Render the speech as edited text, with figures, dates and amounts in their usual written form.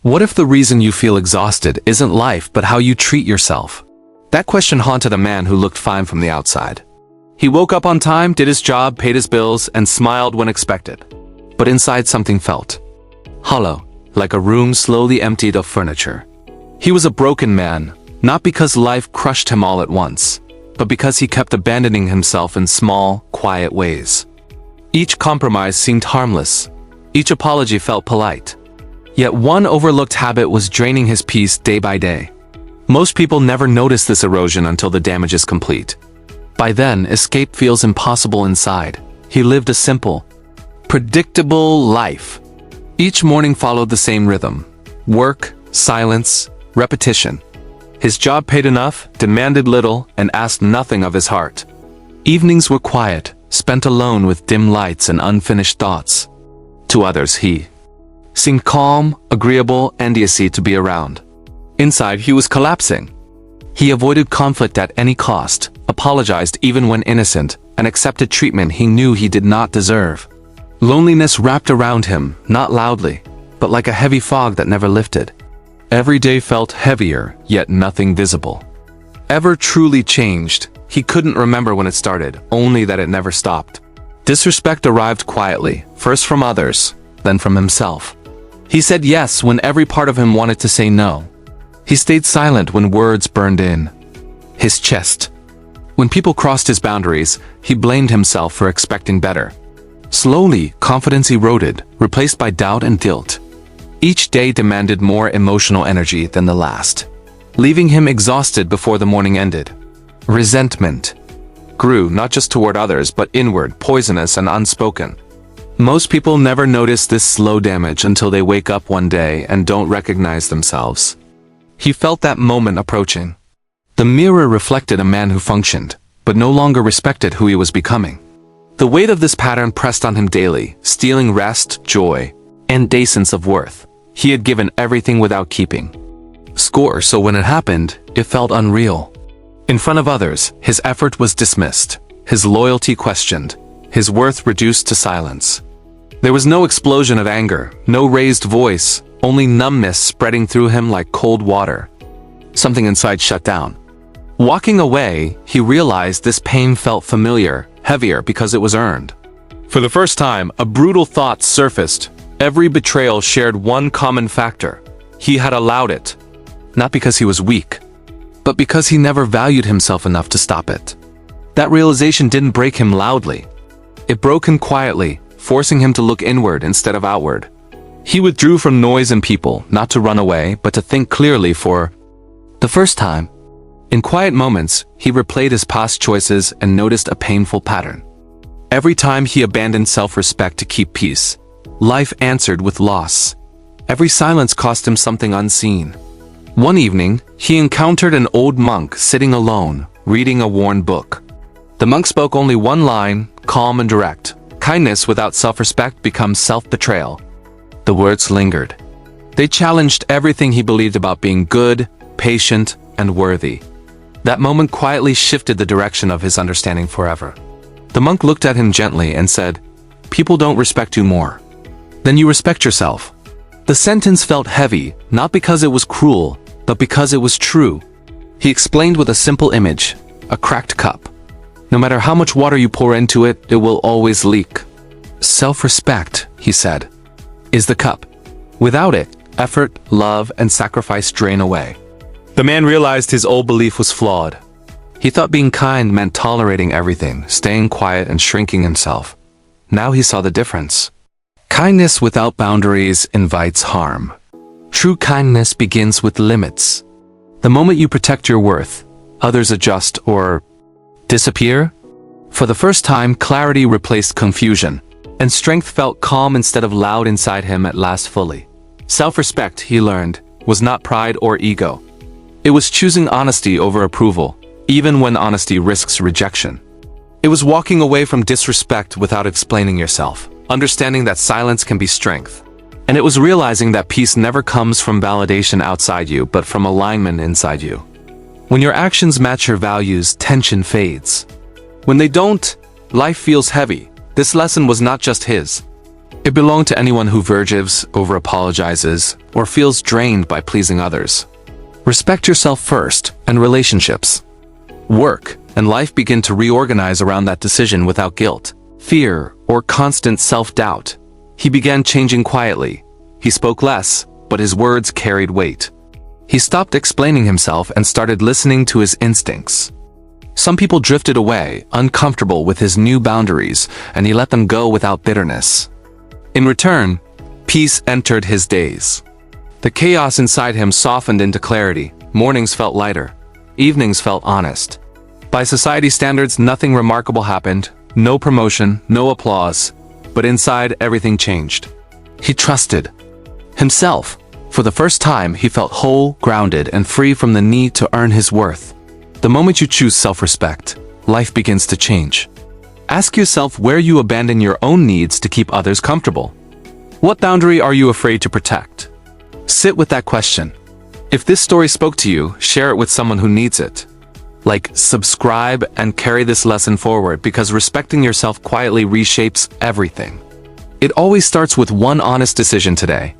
What if the reason you feel exhausted isn't life but how you treat yourself? That question haunted a man who looked fine from the outside. He woke up on time, did his job, paid his bills, and smiled when expected. But inside something felt hollow, like a room slowly emptied of furniture. He was a broken man, not because life crushed him all at once, but because he kept abandoning himself in small, quiet ways. Each compromise seemed harmless. Each apology felt polite. Yet one overlooked habit was draining his peace day by day. Most people never notice this erosion until the damage is complete. By then, escape feels impossible inside. He lived a simple, predictable life. Each morning followed the same rhythm: work, silence, repetition. His job paid enough, demanded little, and asked nothing of his heart. Evenings were quiet, spent alone with dim lights and unfinished thoughts. To others, he seemed calm, agreeable, and easy to be around. Inside, he was collapsing. He avoided conflict at any cost, apologized even when innocent, and accepted treatment he knew he did not deserve. Loneliness wrapped around him, not loudly, but like a heavy fog that never lifted. Every day felt heavier, yet nothing visible. Ever truly changed, he couldn't remember when it started, only that it never stopped. Disrespect arrived quietly, first from others, then from himself. He said yes when every part of him wanted to say no. He stayed silent when words burned in his chest. When people crossed his boundaries, he blamed himself for expecting better. Slowly, confidence eroded, replaced by doubt and guilt. Each day demanded more emotional energy than the last, leaving him exhausted before the morning ended. Resentment grew not just toward others but inward, poisonous and unspoken. Most people never notice this slow damage until they wake up one day and don't recognize themselves. He felt that moment approaching. The mirror reflected a man who functioned, but no longer respected who he was becoming. The weight of this pattern pressed on him daily, stealing rest, joy, and a sense of worth. He had given everything without keeping score, so when it happened, it felt unreal. In front of others, his effort was dismissed, his loyalty questioned, his worth reduced to silence. There was no explosion of anger, no raised voice, only numbness spreading through him like cold water. Something inside shut down. Walking away, he realized this pain felt familiar, heavier because it was earned. For the first time, a brutal thought surfaced. Every betrayal shared one common factor. He had allowed it. Not because he was weak, but because he never valued himself enough to stop it. That realization didn't break him loudly. It broke him quietly, forcing him to look inward instead of outward. He withdrew from noise and people, not to run away, but to think clearly for the first time. In quiet moments, he replayed his past choices and noticed a painful pattern. Every time he abandoned self-respect to keep peace, life answered with loss. Every silence cost him something unseen. One evening, he encountered an old monk sitting alone, reading a worn book. The monk spoke only one line, calm and direct. Kindness without self-respect becomes self-betrayal. The words lingered. They challenged everything he believed about being good, patient, and worthy. That moment quietly shifted the direction of his understanding forever. The monk looked at him gently and said, "People don't respect you more than you respect yourself." The sentence felt heavy, not because it was cruel, but because it was true. He explained with a simple image, a cracked cup. No matter how much water you pour into it, it will always leak. Self-respect, he said, is the cup. Without it, effort, love, and sacrifice drain away. The man realized his old belief was flawed. He thought being kind meant tolerating everything, staying quiet and shrinking himself. Now he saw the difference. Kindness without boundaries invites harm. True kindness begins with limits. The moment you protect your worth, others adjust or disappear. For the first time, clarity replaced confusion, and strength felt calm instead of loud inside him at last fully. Self-respect, he learned, was not pride or ego. It was choosing honesty over approval, even when honesty risks rejection. It was walking away from disrespect without explaining yourself, understanding that silence can be strength. And it was realizing that peace never comes from validation outside you, but from alignment inside you. When your actions match your values, tension fades. When they don't, life feels heavy. This lesson was not just his. It belonged to anyone who verges, over-apologizes, or feels drained by pleasing others. Respect yourself first, and relationships, work, and life begin to reorganize around that decision without guilt, fear, or constant self-doubt. He began changing quietly. He spoke less, but his words carried weight. He stopped explaining himself and started listening to his instincts. Some people drifted away, uncomfortable with his new boundaries, and he let them go without bitterness. In return, peace entered his days. The chaos inside him softened into clarity. Mornings felt lighter. Evenings felt honest. By society standards, nothing remarkable happened. No promotion, no applause. But inside, everything changed. He trusted himself. For the first time, he felt whole, grounded, and free from the need to earn his worth. The moment you choose self-respect, life begins to change. Ask yourself where you abandon your own needs to keep others comfortable. What boundary are you afraid to protect? Sit with that question. If this story spoke to you, share it with someone who needs it. Like, subscribe, and carry this lesson forward, because respecting yourself quietly reshapes everything. It always starts with one honest decision today.